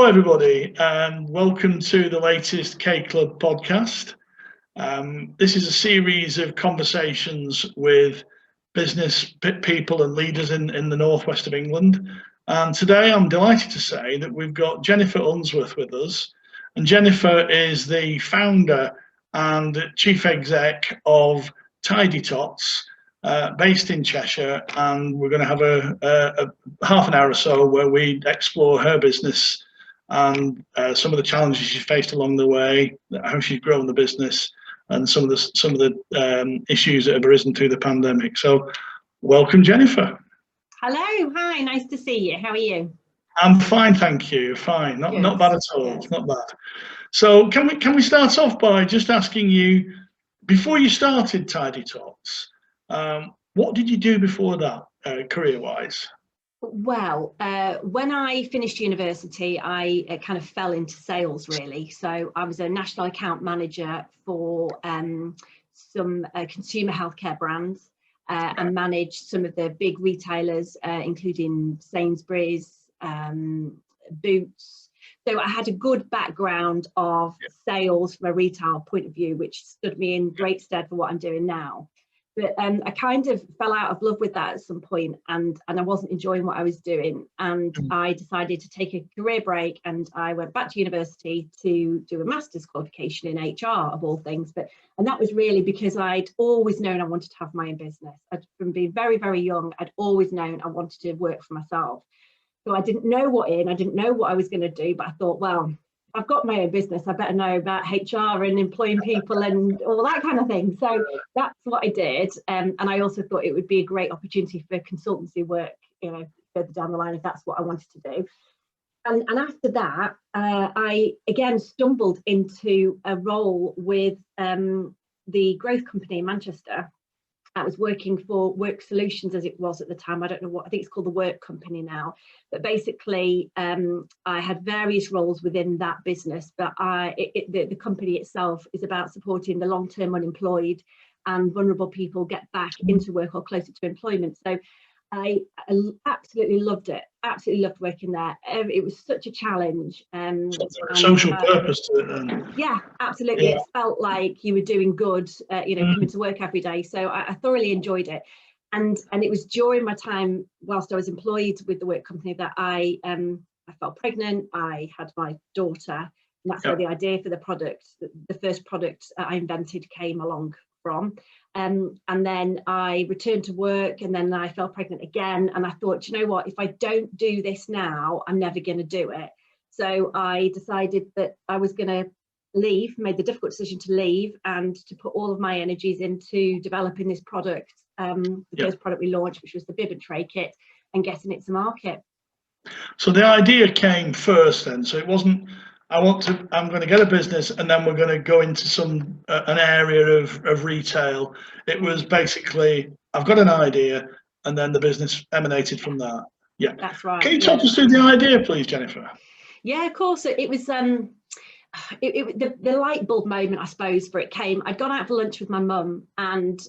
everybody, and welcome to the latest K Club podcast. This is a series of conversations with business people and leaders in the northwest of England. And today I'm delighted to say that we've got Jennifer Unsworth with us. And Jennifer is the founder and chief exec of Tot, based in Cheshire, and we're going to have a half an hour or so where we explore her business and some of the challenges she's faced along the way, how she's grown the business, and some of the issues that have arisen through the pandemic. So, welcome, Jennifer. Hello, hi, nice to see you. How are you? I'm fine, thank you. Fine, not bad at all. Good. Not bad. So, can we start off by just asking you, before you started Tot, what did you do before that, career-wise? Well, when I finished university, I kind of fell into sales, really. So I was a national account manager for some consumer healthcare brands and managed some of the big retailers, including Sainsbury's, Boots. So I had a good background of sales from a retail point of view, which stood me in great stead for what I'm doing now. But I kind of fell out of love with that at some point, and I wasn't enjoying what I was doing. And I decided to take a career break, and I went back to university to do a master's qualification in HR, of all things. And that was really because I'd always known I wanted to have my own business. From being very, very young, I'd always known I wanted to work for myself. So I didn't know I didn't know what I was going to do, but I thought, well, I've got my own business, I better know about HR and employing people and all that kind of thing. So that's what I did. And I also thought it would be a great opportunity for consultancy work, further down the line, if that's what I wanted to do. And after that, I again stumbled into a role with the growth company in Manchester. I was working for Work Solutions, as it was at the time. I don't know what, I think it's called the Work Company now. But basically, I had various roles within that business. But the company itself is about supporting the long-term unemployed and vulnerable people get back into work or closer to employment. So I absolutely loved it. Absolutely loved working there. It was such a challenge. Social purpose to it then. Yeah, absolutely. Yeah. It felt like you were doing good, coming to work every day. So I thoroughly enjoyed it. And it was during my time whilst I was employed with the work company that I fell pregnant. I had my daughter, and that's where the idea for the product, the first product I invented, came along from. And then I returned to work, and then I fell pregnant again. And I thought, you know what, if I don't do this now, I'm never going to do it. So I decided that I was going to leave, made the difficult decision to leave and to put all of my energies into developing this product, the first product we launched, which was the bib and tray kit, and getting it to market. So the idea came first then. So it wasn't, I'm going to get a business and then we're going to go into an area of retail. It was basically, I've got an idea, and then the business emanated from that. Yeah, that's right. Can you talk us through the idea, please, Jennifer? Yeah, of course. It was the light bulb moment, I suppose, for it came. I'd gone out for lunch with my mum, and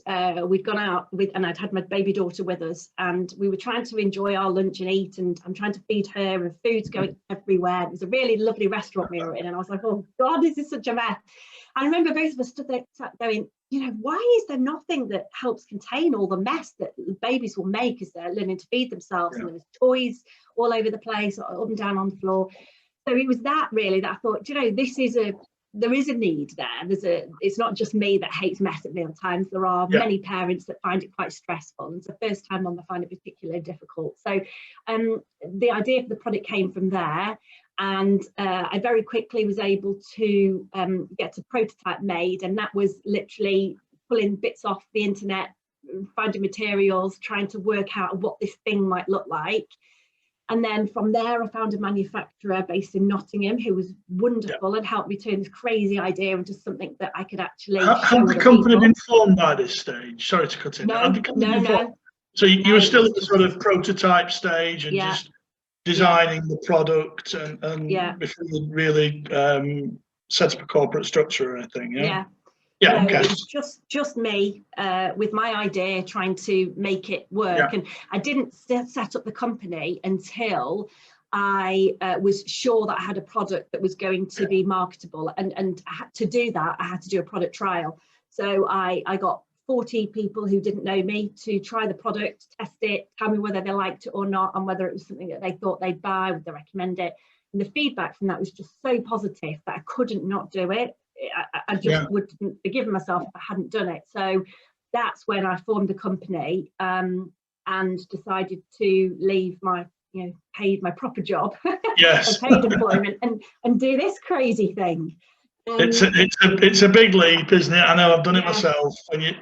we'd gone out and I'd had my baby daughter with us, and we were trying to enjoy our lunch and eat, and I'm trying to feed her, and food's going everywhere. It was a really lovely restaurant we were in, and I was like, oh God, this is such a mess. I remember both of us stood there going, why is there nothing that helps contain all the mess that babies will make as they're learning to feed themselves? And there was toys all over the place, up and down on the floor. So it was that really that I thought, there is a need there. It's not just me that hates mess at meal times. There are many parents that find it quite stressful. And it's the first time mum, I find it particularly difficult. So the idea for the product came from there. And I very quickly was able to get a prototype made. And that was literally pulling bits off the internet, finding materials, trying to work out what this thing might look like. And then from there, I found a manufacturer based in Nottingham who was wonderful and helped me turn this crazy idea into something that I could actually Had the company been formed by this stage? Sorry to cut in. No. So you were still at the sort of prototype stage and just designing the product and before you really set up a corporate structure or anything. Yeah, okay. It was just me with my idea trying to make it work. And I didn't set up the company until I was sure that I had a product that was going to be marketable, and to do that I had to do a product trial. So I got 40 people who didn't know me to try the product, test it, tell me whether they liked it or not, and whether it was something that they thought they'd buy, would they recommend it. And the feedback from that was just so positive that I couldn't not do it. I just wouldn't have forgiven myself if I hadn't done it. So that's when I formed the company, and decided to leave my paid my proper job, yes, paid employment, and do this crazy thing. It's a big leap, isn't it? I know, I've done it myself. When you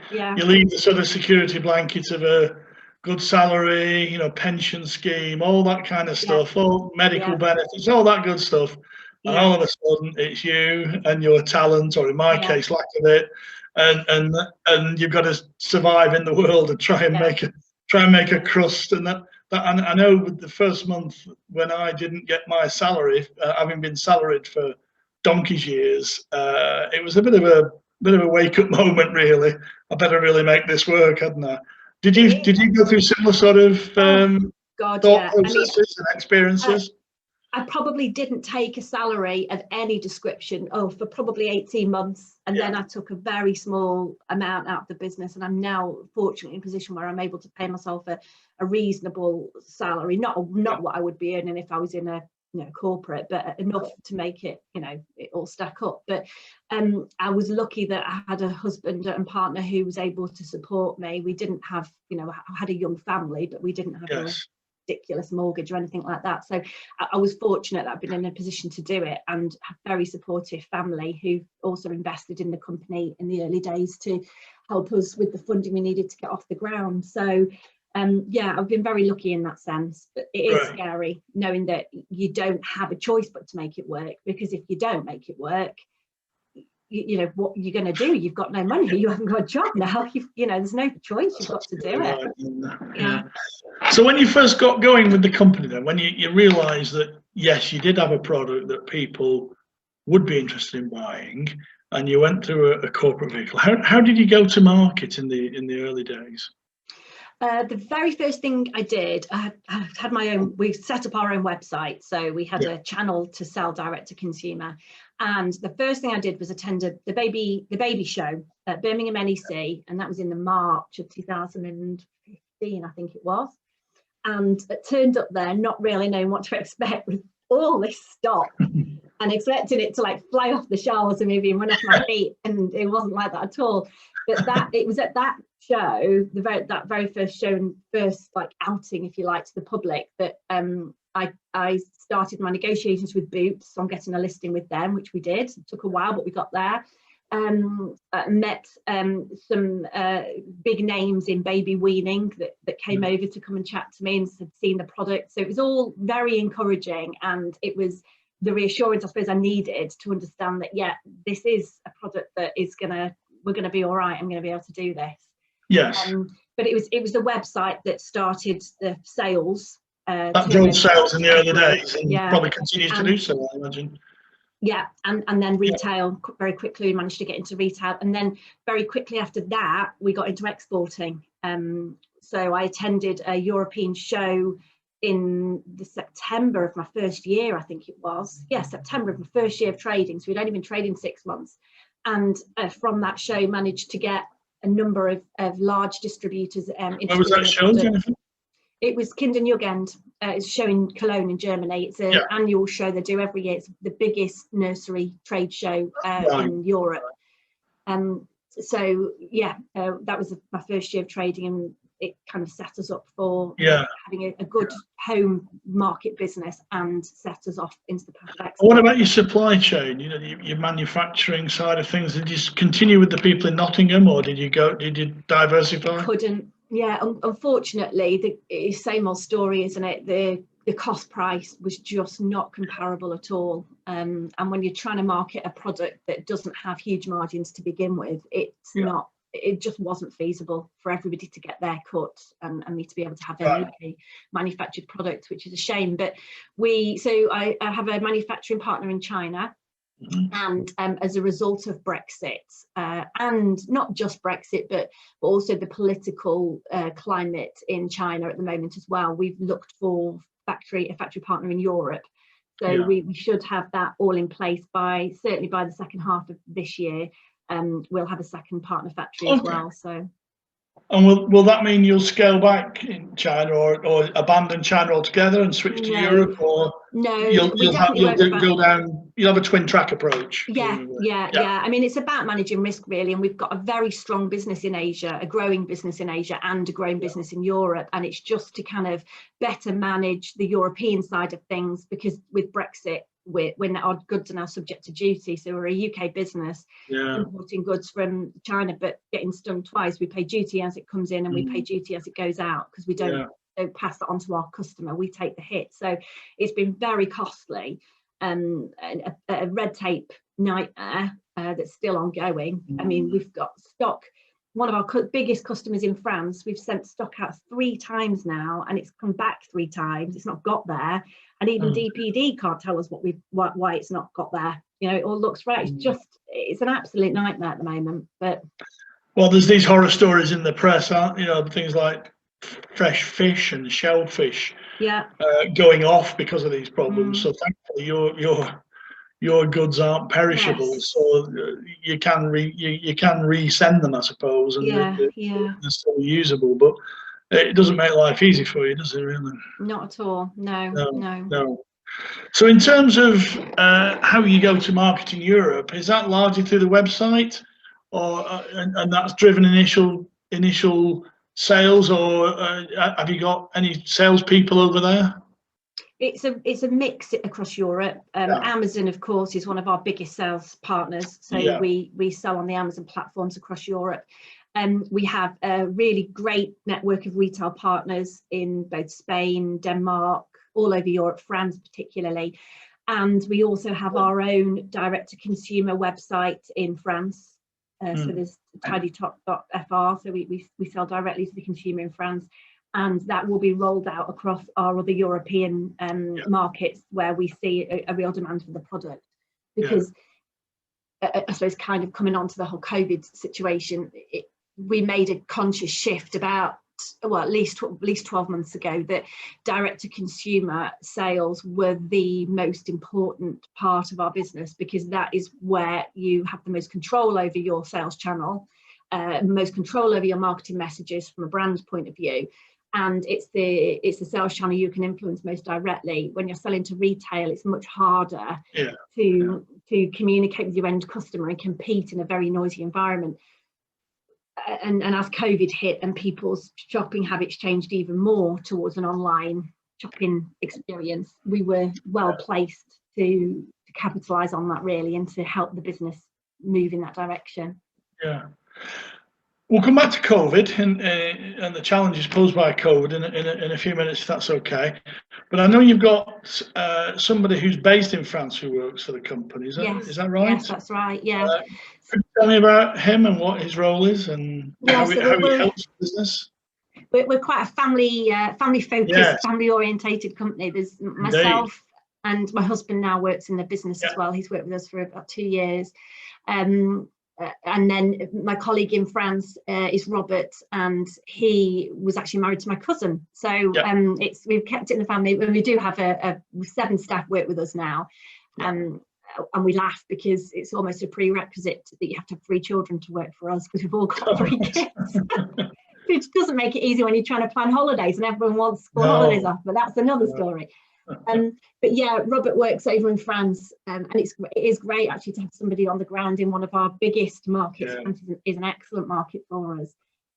leave the sort of security blanket of a good salary, pension scheme, all that kind of stuff, all medical benefits, all that good stuff, and all of a sudden it's you and your talent, or in my case, lack of it, and you've got to survive in the world and try and make a crust. And that and I know with the first month when I didn't get my salary, having been salaried for donkey's years, it was a bit of a wake-up moment, really. I better really make this work, hadn't I? Did you go through similar sort of thought processes and experiences? I probably didn't take a salary of any description for probably 18 months, and then I took a very small amount out of the business, and I'm now fortunately in a position where I'm able to pay myself a reasonable salary, not what I would be earning if I was in a corporate, but enough to make it it all stack up. But I was lucky that I had a husband and partner who was able to support me. We didn't have I had a young family, but we didn't have a ridiculous mortgage or anything like that. So I was fortunate that I've been in a position to do it, and have very supportive family who also invested in the company in the early days to help us with the funding we needed to get off the ground. So I've been very lucky in that sense, but it is scary knowing that you don't have a choice but to make it work, because if you don't make it work, what you're going to do, you've got no money, you haven't got a job now, there's no choice, you've got to do it. So when you first got going with the company, then when you realized that yes, you did have a product that people would be interested in buying, and you went through a corporate vehicle, how did you go to market in the early days? The very first thing I did, I had my own, we set up our own website, so we had a channel to sell direct to consumer, and the first thing I did was attend the baby show at Birmingham NEC, and that was in the March of 2015, I think it was, and I turned up there not really knowing what to expect with all this stock and expecting it to fly off the shelves and maybe run off my feet, and it wasn't like that at all. But it was at that show, that very first show and first outing, if you like, to the public, that I started my negotiations with Boots on getting a listing with them, which we did. It took a while, but we got there. Met some big names in baby weaning that came over to come and chat to me and had seen the product. So it was all very encouraging, and it was the reassurance I suppose I needed to understand that this is a product that we're going to be all right. I'm going to be able to do this. Yes. But it was the website that started the sales. That drove sales in the early days, and probably continues to do so, I imagine. Yeah, and then retail, very quickly we managed to get into retail, and then very quickly after that we got into exporting. So I attended a European show in the September of my first year, I think it was. September of my first year of trading, so we'd only been trading 6 months. And from that show managed to get a number of large distributors. Where was that show, Jennifer? It was Kind & Jugend. It's a show in Cologne in Germany. It's an annual show they do every year. It's the biggest nursery trade show in Europe. That was my first year of trading, and it kind of set us up for having a good home market business and set us off into the path. What about your supply chain? Your manufacturing side of things. Did you continue with the people in Nottingham, or did you diversify? Couldn't. Unfortunately, the same old story, isn't it? The cost price was just not comparable at all. And when you're trying to market a product that doesn't have huge margins to begin with, it just wasn't feasible for everybody to get their cut and me to be able to have a locally manufactured product, which is a shame. But I have a manufacturing partner in China, and as a result of Brexit, and not just Brexit, but also the political climate in China at the moment as well, we've looked for a factory partner in Europe. So we should have that all in place certainly by the second half of this year. We'll have a second partner factory as well. So. And will that mean you'll scale back in China, or abandon China altogether and switch to Europe, or you'll have a twin track approach? Yeah. I mean, it's about managing risk really, and we've got a very strong business in Asia, a growing business in Asia, and a growing business in Europe, and it's just to kind of better manage the European side of things, because with Brexit, when our goods are now subject to duty, so we're a UK business importing goods from China, but getting stung twice. We pay duty as it comes in, and we pay duty as it goes out, because we don't pass that on to our customer. We take the hit. So it's been very costly, a red tape nightmare that's still ongoing. I mean, we've got stock. One of our biggest customers in France, we've sent stock out 3 times now, and it's come back 3 times. It's not got there, and even DPD can't tell us why it's not got there. You know, it all looks right. It's an absolute nightmare at the moment. But well, there's these horror stories in the press, aren't you know, things like fresh fish and shellfish going off because of these problems. So thankfully, your goods aren't perishable, so you can resend them, I suppose, and they're still usable. But it doesn't make life easy for you, does it? Really? Not at all. No. So in terms of how you go to market in Europe, is that largely through the website, or and that's driven initial sales, or have you got any salespeople over there? It's a mix across Europe. Amazon, of course, is one of our biggest sales partners. So we sell on the Amazon platforms across Europe. We have a really great network of retail partners in both Spain, Denmark, all over Europe, France particularly. And we also have our own direct-to-consumer website in France. So there's tidytop.fr. So we sell directly to the consumer in France. And that will be rolled out across our other European markets, where we see a real demand for the product. Because I suppose, kind of coming on to the whole COVID situation, we made a conscious shift about, well, at least 12 months ago, that direct-to-consumer sales were the most important part of our business, because that is where you have the most control over your sales channel, most control over your marketing messages from a brand point of view. And it's the sales channel you can influence most directly. When you're selling to retail, it's much harder to communicate with your end customer and compete in a very noisy environment. And as COVID hit and people's shopping habits changed even more towards an online shopping experience, we were well placed to capitalise on that, really, and to help the business move in that direction. Yeah. We'll come back to COVID and the challenges posed by COVID in a few minutes, if that's okay. But I know you've got somebody who's based in France who works for the company. Is that right? Yes, that's right. Yeah. Could you tell me about him and what his role is, and how he helps the business? We're quite a family-focused, family-orientated company. There's myself and my husband now works in the business as well. He's worked with us for about 2 years. And then my colleague in France is Robert, and he was actually married to my cousin. So we've kept it in the family. And we do have 7 staff work with us now. And we laugh because it's almost a prerequisite that you have to have 3 children to work for us, because we've all got 3 kids. Which doesn't make it easy when you're trying to plan holidays and everyone wants school holidays off, but that's another story. But yeah, Robert works over in France, and it is great actually to have somebody on the ground in one of our biggest markets. France is an excellent market for us.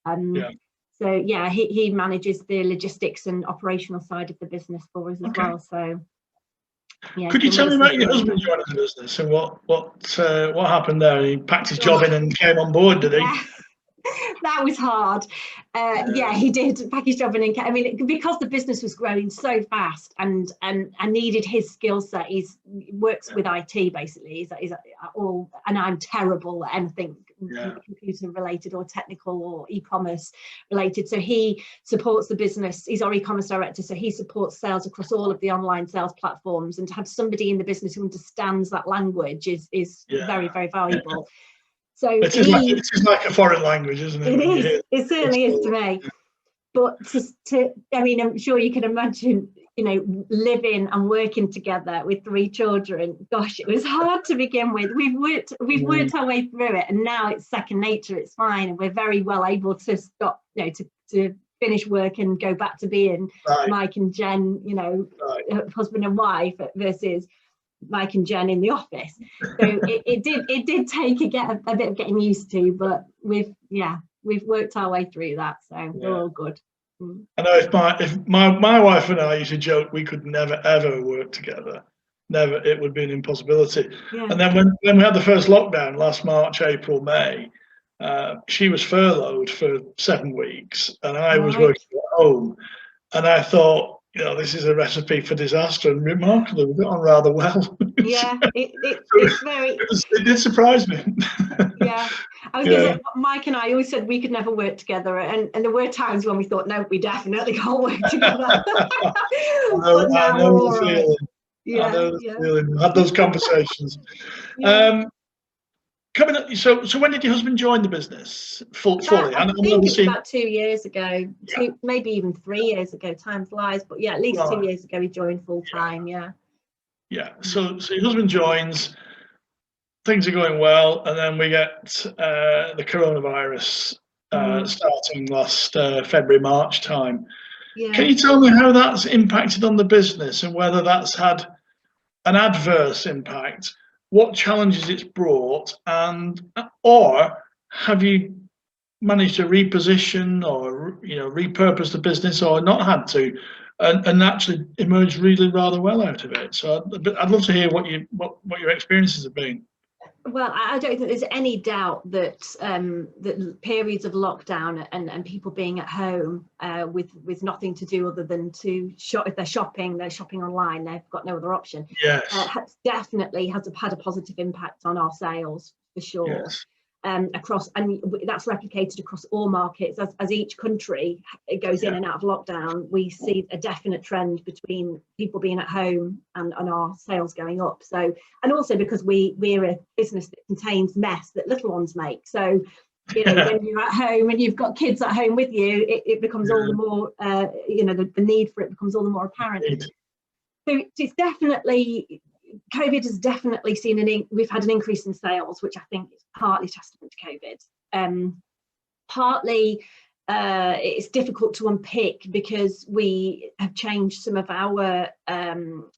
So yeah, he manages the logistics and operational side of the business for us as well. So yeah. Could you tell me about your husband joining the business and what happened there? He packed his job in and came on board, did he? That was hard. He did pack his job in. I mean, because the business was growing so fast and needed his skill set. He works with IT basically. He's all, and I'm terrible at anything computer related or technical or e-commerce related. So he supports the business. He's our e-commerce director, so he supports sales across all of the online sales platforms. And to have somebody in the business who understands that language is very, very valuable. So it is like a foreign language, isn't it? It is. It certainly is to me. But I mean, I'm sure you can imagine you know, living and working together with 3 children, gosh, it was hard to begin with. We've worked our way through it, and now it's second nature. It's fine, and we're very well able to stop, you know, to finish work and go back to being Mike and Jen, you know, husband and wife, versus Mike and Jen in the office. So it did take a bit of getting used to, but we've worked our way through that, so we're all good. I know if my wife and I used to joke we could never ever work together. Never, it would be an impossibility. Yeah. And then when we had the first lockdown last March, April, May, she was furloughed for 7 weeks, and I was working at home. And I thought, you know, this is a recipe for disaster. And remarkably, we got on rather well. Yeah, it's very. It did surprise me. Yeah, I was going to say, Mike and I always said we could never work together, and there were times when we thought, no, we definitely can't work together. I know the feeling. Yeah, I know the feeling. Had those conversations. Coming up, so when did your husband join the business fully? I think it's about 2 years ago, maybe even 3 years ago. Time flies, but yeah, at least 2 years ago he joined full time. Yeah. So your husband joins. Things are going well, and then we get the coronavirus starting last February, March time. Yeah. Can you tell me how that's impacted on the business, and whether that's had an adverse impact, what challenges it's brought, or have you managed to reposition or, you know, repurpose the business, or not had to, and actually emerged really rather well out of it? So I'd love to hear what your experiences have been. Well, I don't think there's any doubt that that periods of lockdown and people being at home with nothing to do other than to shop. If they're shopping online, they've got no other option. Yes, definitely has had a positive impact on our sales for sure. Yes. Across, and that's replicated across all markets. As each country goes in and out of lockdown, we see a definite trend between people being at home and our sales going up. So, and also because we're a business that contains mess that little ones make. So, you know, when you're at home and you've got kids at home with you, it becomes all the more, you know, the need for it becomes all the more apparent. So it's definitely, COVID has definitely seen we've had an increase in sales, which I think is partly testament to COVID. Partly it's difficult to unpick because we have changed some of our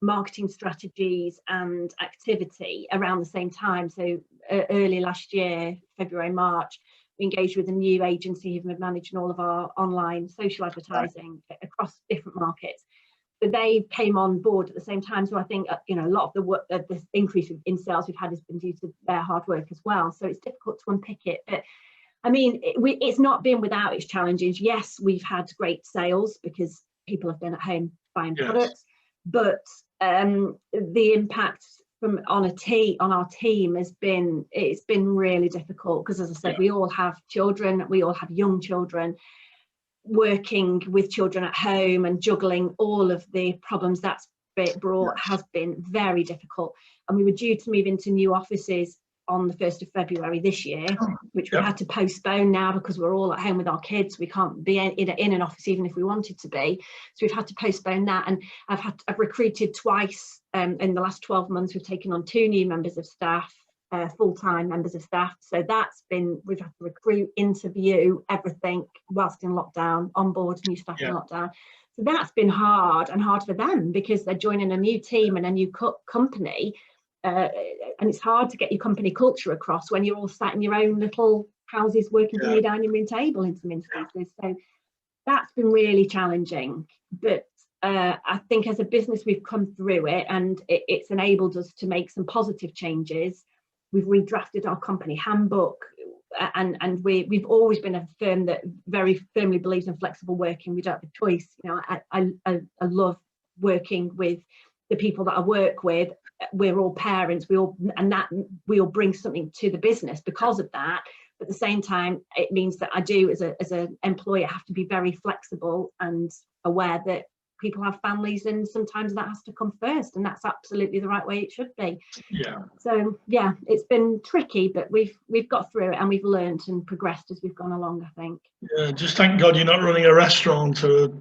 marketing strategies and activity around the same time. So early last year, February, March, we engaged with a new agency who've been managing all of our online social advertising across different markets. So they came on board at the same time. So I think, you know, a lot of the work, this increase in sales we've had has been due to their hard work as well. So it's difficult to unpick it. But I mean, it's not been without its challenges. Yes, we've had great sales because people have been at home buying products, but the impact on our team has been really difficult because, as I said, we all have children, we all have young children. Working with children at home and juggling all of the problems that's brought has been very difficult. And we were due to move into new offices on the 1st of February this year, which we had to postpone now because we're all at home with our kids. We can't be in an office even if we wanted to be. So we've had to postpone that. And I've recruited twice in the last 12 months. We've taken on 2 new members of staff. Full-time members of staff, so we've had to recruit, interview, everything whilst in lockdown, onboard new staff in lockdown. So that's been hard for them because they're joining a new team and a new company, and it's hard to get your company culture across when you're all sat in your own little houses working from your dining room table in some instances. So that's been really challenging, but I think as a business we've come through it, and it's enabled us to make some positive changes. We've redrafted our company handbook, and we've always been a firm that very firmly believes in flexible working. We don't have a choice. You know, I love working with the people that I work with. We're all parents. We all bring something to the business because of that. But at the same time, it means that I do, as an employer, have to be very flexible and aware that people have families, and sometimes that has to come first, and that's absolutely the right way it should be. So it's been tricky, but we've got through it, and we've learned and progressed as we've gone along, I think. Just thank God you're not running a restaurant or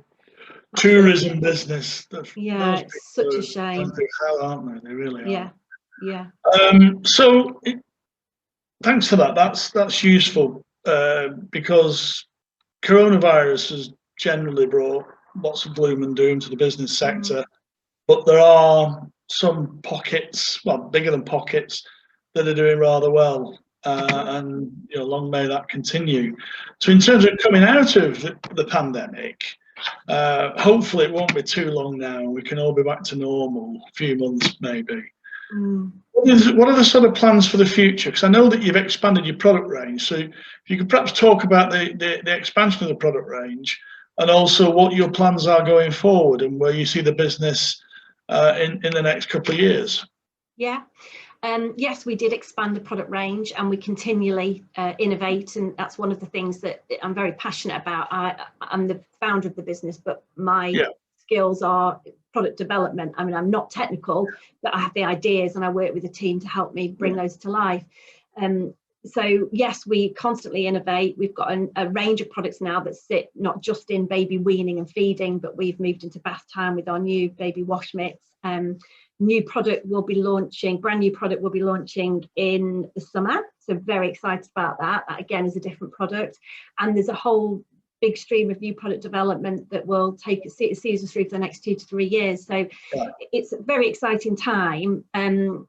tourism business. Yeah, it's such a shame. Hell, aren't they? They really are. Yeah. So thanks for that. That's useful because coronavirus has generally brought lots of gloom and doom to the business sector, but there are some pockets, well, bigger than pockets, that are doing rather well, and long may that continue. So in terms of coming out of the pandemic, hopefully it won't be too long now. We can all be back to normal, a few months maybe. What are the sort of plans for the future? Because I know that you've expanded your product range. So if you could perhaps talk about the expansion of the product range, and also what your plans are going forward and where you see the business in the next couple of years. Yeah. Yes, we did expand the product range, and we continually innovate, and that's one of the things that I'm very passionate about. I'm the founder of the business, but my skills are product development. I mean, I'm not technical, but I have the ideas, and I work with a team to help me bring those to life. So yes, we constantly innovate. We've got a range of products now that sit not just in baby weaning and feeding, but we've moved into bath time with our new baby wash mitts. New product will be launching, brand new product will be launching in the summer. So very excited about that. That again is a different product. And there's a whole big stream of new product development that will see us through for the next 2 to 3 years. So it's a very exciting time. And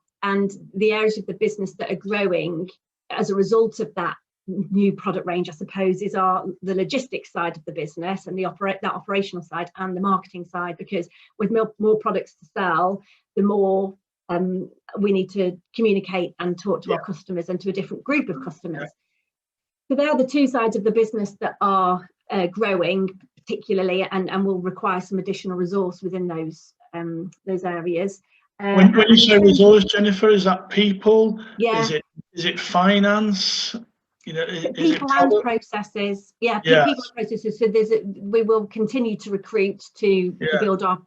the areas of the business that are growing as a result of that new product range, I suppose, is the logistics side of the business, and that operational side, and the marketing side, because with more products to sell, the more we need to communicate and talk to our customers and to a different group of customers. So they are the two sides of the business that are growing particularly, and will require some additional resource within those areas. When you say resource, Jennifer, is that people? Yeah. Is it finance? People and processes. Yeah, people and processes. So we will continue to recruit to build our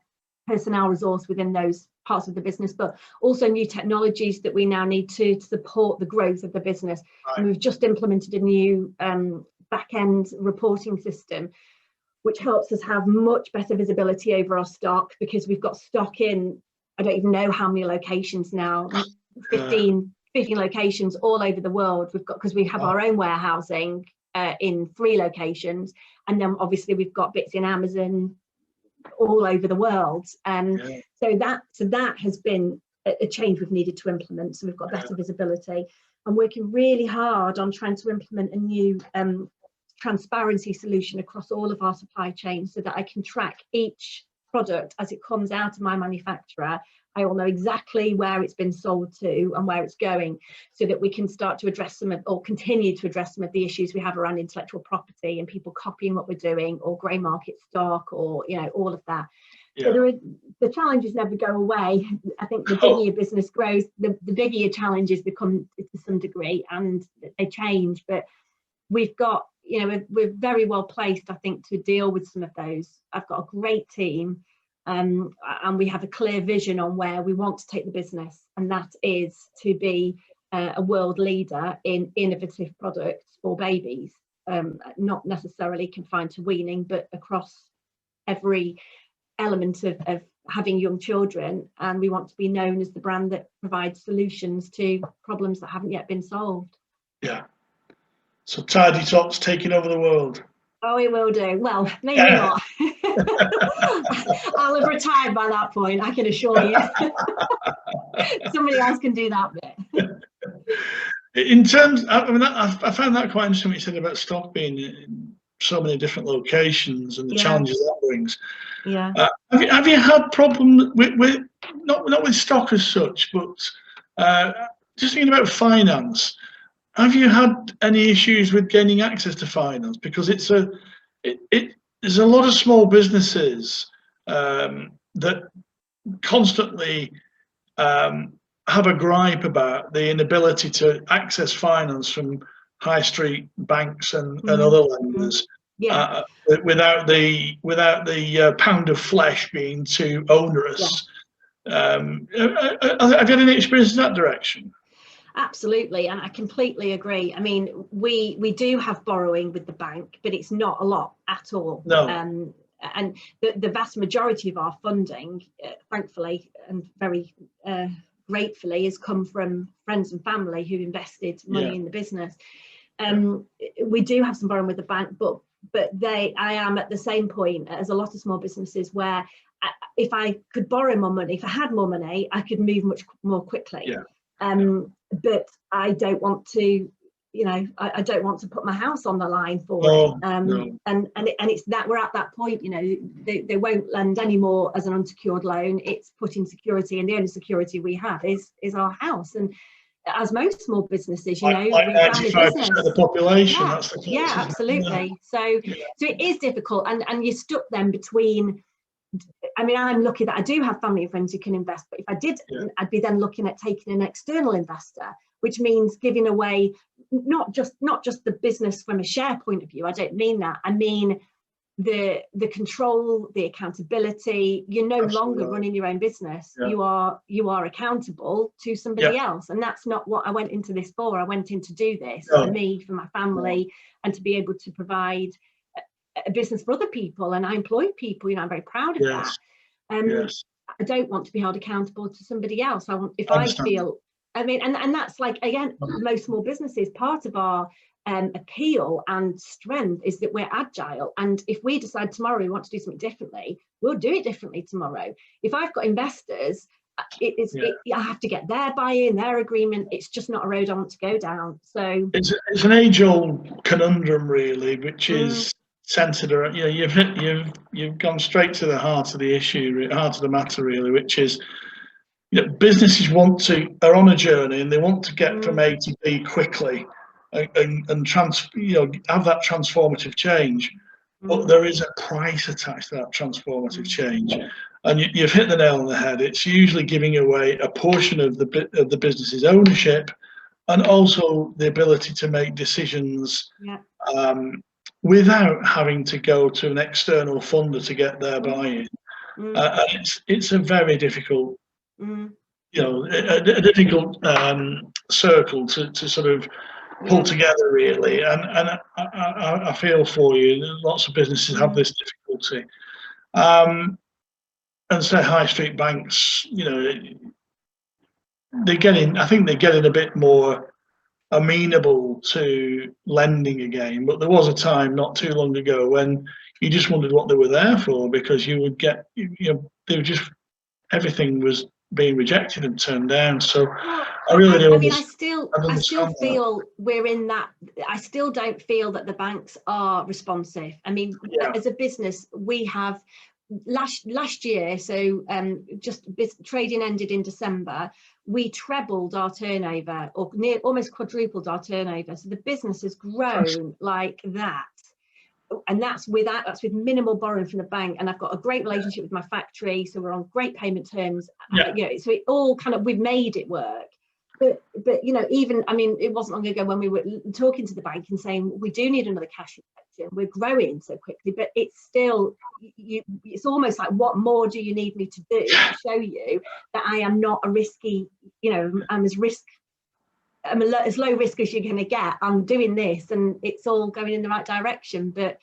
personnel resource within those parts of the business, but also new technologies that we now need to support the growth of the business. Right. And we've just implemented a new back-end reporting system, which helps us have much better visibility over our stock, because we've got stock in, I don't even know how many locations now, 15 locations all over the world. We've got, because we have our own warehousing in 3 locations, and then obviously we've got bits in Amazon all over the world. So that has been a change we've needed to implement. So we've got better visibility, and working really hard on trying to implement a new transparency solution across all of our supply chain, so that I can track each product as it comes out of my manufacturer. I will know exactly where it's been sold to and where it's going, so that we can start to address or continue to address some of the issues we have around intellectual property and people copying what we're doing, or grey market stock, or all of that. So the challenges never go away. I think the bigger your business grows, the bigger your challenges become to some degree, and they change. But we've got, we're very well placed, I think, to deal with some of those. I've got a great team. And we have a clear vision on where we want to take the business, and that is to be a world leader in innovative products for babies, not necessarily confined to weaning, but across every element of having young children. And we want to be known as the brand that provides solutions to problems that haven't yet been solved. Yeah. So Tidy Top's taking over the world. Oh, it will do. Well, maybe not. I'll have retired by that point, I can assure you. Somebody else can do that bit. In terms, I found that quite interesting what you said about stock being in so many different locations and the challenges that brings. Yeah. Have you had problems with not with stock as such, but just thinking about finance? Have you had any issues with gaining access to finance? Because there's a lot of small businesses that constantly have a gripe about the inability to access finance from high street banks and other lenders, without the pound of flesh being too onerous. Have you had any experience in that direction? Absolutely, and I completely agree. I mean, we do have borrowing with the bank, but it's not a lot at all. No. and the vast majority of our funding, thankfully and very gratefully, has come from friends and family who invested money in the business. We do have some borrowing with the bank, but I am at the same point as a lot of small businesses where if I could borrow more money, if I had more money, I could move much more quickly. But I don't want to, I don't want to put my house on the line for it. And it's that we're at that point, they won't lend any more as an unsecured loan. It's putting security, and the only security we have is our house. And as most small businesses, like 95% of the population, that's the case, absolutely. So it is difficult, and you're stuck then between. I mean, I'm lucky that I do have family and friends who can invest, but if I did, I'd be then looking at taking an external investor, which means giving away not just the business from a share point of view. I don't mean that. I mean the control, the accountability. You're no longer running your own business. You are accountable to somebody else, and that's not what I went into this for. I went in to do this for me, for my family, and to be able to provide a business for other people, and I employ people. I'm very proud of that. I don't want to be held accountable to somebody else. I want, if I feel, I mean, and that's like, again, most small businesses, part of our appeal and strength is that we're agile, and if we decide tomorrow we want to do something differently, we'll do it differently tomorrow. If I've got investors, I have to get their buy-in, their agreement. It's just not a road I want to go down. So it's an age-old conundrum, really, which is centered around, you've gone straight to the heart of the issue, heart of the matter, really, which is, businesses are on a journey, and they want to get from A to B quickly, and have that transformative change, but there is a price attached to that transformative change, and you've hit the nail on the head. It's usually giving away a portion of the business's ownership, and also the ability to make decisions without having to go to an external funder to get their buy-in. And it's a very difficult, a difficult circle to sort of pull together, really. And I feel for you. Lots of businesses have this difficulty. And say high street banks, they're getting a bit more amenable to lending again, but there was a time not too long ago when you just wondered what they were there for, because you would get, they were just, everything was being rejected and turned down. So I really do. I mean, I still feel we're in that. I still don't feel that the banks are responsive. I mean, as a business, we have last year, so trading ended in December, we trebled our turnover, or almost quadrupled our turnover. So the business has grown like that, and that's with minimal borrowing from the bank. And I've got a great relationship with my factory, so we're on great payment terms. So it all kind of, we've made it work. But even, I mean, it wasn't long ago when we were talking to the bank and saying we do need another cash injection. We're growing so quickly, but it's still, it's almost like, what more do you need me to do to show you that I am not a risky, I'm as low risk as you're going to get. I'm doing this, and it's all going in the right direction. But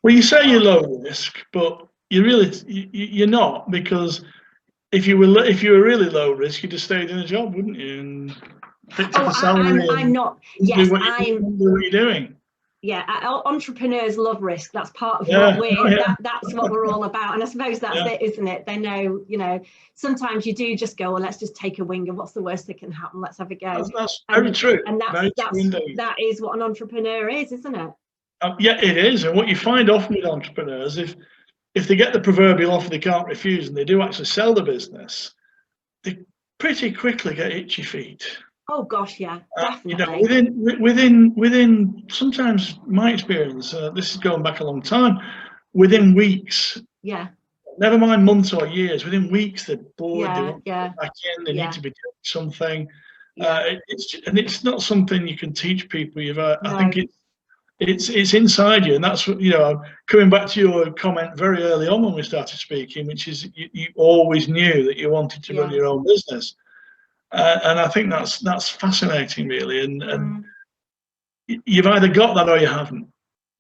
well, you say you're low risk, but you're not, because if you were really low risk, you'd have stayed in a job, wouldn't you? And picked up a salary. I'm not. Yes, do what you're doing. Yeah, entrepreneurs love risk. That's part of what that's what we're all about. And I suppose that's it, isn't it? They know, sometimes you do just go, well, let's just take a wing, and what's the worst that can happen? Let's have a go. That's very true. And that is what an entrepreneur is, isn't it? Yeah, it is. And what you find often with entrepreneurs, if they get the proverbial offer they can't refuse, and they do actually sell the business, they pretty quickly get itchy feet. Oh gosh, yeah, definitely. Within sometimes, my experience, this is going back a long time, within weeks. Yeah. Never mind months or years. Within weeks, they're bored. They want to get back in. They need to be doing something. It's not something you can teach people. I think it's inside you, and that's what, coming back to your comment very early on when we started speaking, which is you always knew that you wanted to run your own business. And I think that's fascinating, really, and you've either got that or you haven't.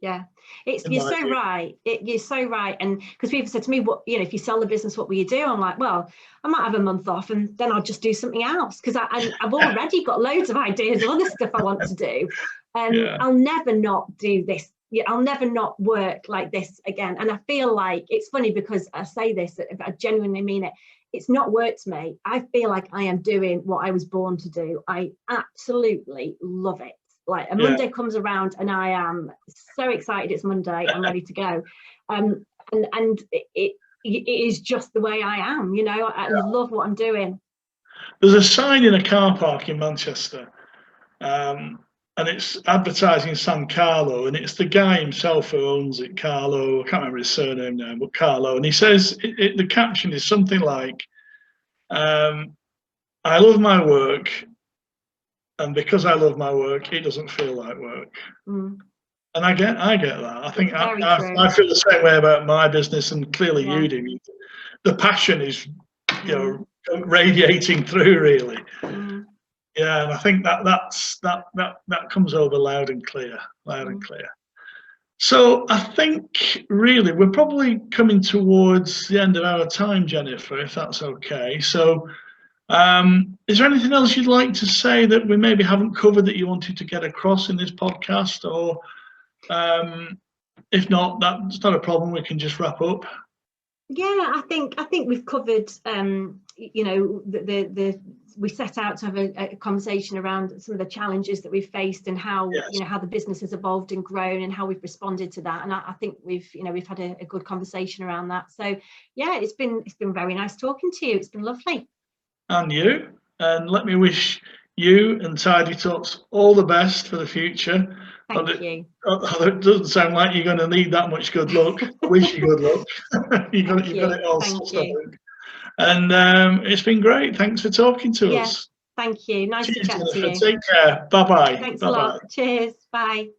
Yeah, you're so right. You're so right. And because people said to me, what, if you sell the business, what will you do? I'm like, well, I might have a month off and then I'll just do something else, because I've already got loads of ideas of other stuff I want to do. I'll never not do this. I'll never not work like this again. And I feel like it's funny, because I say this, I genuinely mean it. It's not work to me. I feel like I am doing what I was born to do. I absolutely love it. Like a Monday comes around and I am so excited it's Monday. I'm ready to go. And it is just the way I am. I love what I'm doing. There's a sign in a car park in Manchester, and it's advertising San Carlo, and it's the guy himself who owns it, Carlo. I can't remember his surname now, but Carlo. And he says, the caption is something like, I love my work, and because I love my work, it doesn't feel like work. And I get that. I think I feel the same way about my business, and clearly you do. The passion is, radiating through, really. Yeah, and I think that comes over loud and clear, So I think really we're probably coming towards the end of our time, Jennifer, if that's okay. So is there anything else you'd like to say that we maybe haven't covered that you wanted to get across in this podcast? Or if not, that's not a problem. We can just wrap up. Yeah, I think we've covered, we set out to have a conversation around some of the challenges that we've faced, and how, how the business has evolved and grown, and how we've responded to that. And I think we've had a good conversation around that. So yeah, it's been very nice talking to you. It's been lovely. And you, and let me wish you and Tidy Tots all the best for the future. Thank you. It doesn't sound like you're going to need that much good luck. I wish you good luck. You've got it all sorted. And it's been great. Thanks for talking to us. Thank you. Nice to chat to you. Take care. Bye-bye. Thanks a lot. Cheers. Bye.